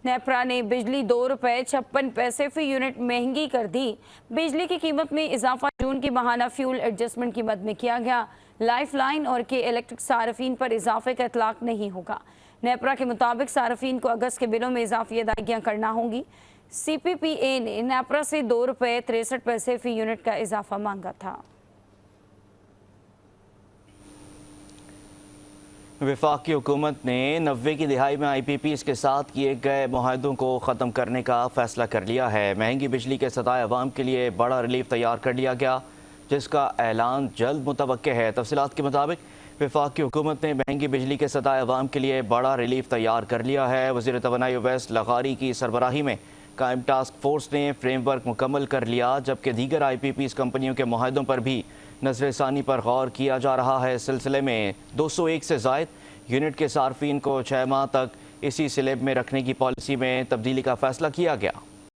नेपरा ने बिजली ₹2.56 फी यूनिट महंगी कर दी। बिजली की कीमत में इजाफा जून की माहाना फ्यूल एडजस्टमेंट की मद में किया गया। लाइफ लाइन और के इलेक्ट्रिक सार्फिन पर इजाफे का इतलाक नहीं होगा। नेपरा के मुताबिक सार्फिन को अगस्त के बिलों में इजाफी अदायगियाँ करना होंगी। CPPA ने नेपरा से ₹2.63 फी यूनिट का इजाफा मांगा था। वफाकी हुकूमत ने 90 की दिहाई में IPPs के साथ किए गए मुआहदों को ख़त्म करने का फ़ैसला कर लिया है। महंगी बिजली के सताए अवाम के लिए बड़ा रिलीफ तैयार कर लिया गया, जिसका ऐलान जल्द मुतवक्के है। तफसीलात के मुताबिक वफाकी हुकूमत ने महंगी बिजली के सताए अवाम के लिए बड़ा रिलीफ तैयार कर लिया है। वज़ीर तवानाई उवैस लगारी की सरबराही में कायम टास्क फोर्स ने फ्रेमवर्क मुकम्मल कर लिया, जबकि दीगर IPPs कंपनियों के मुआहदों पर भी नज़र-ए-सानी पर गौर किया जा रहा है। इस सिलसिले में 201 से ज़ायद यूनिट के सार्फिन को 6 माह तक इसी स्लैब में रखने की पॉलिसी में तब्दीली का फ़ैसला किया गया।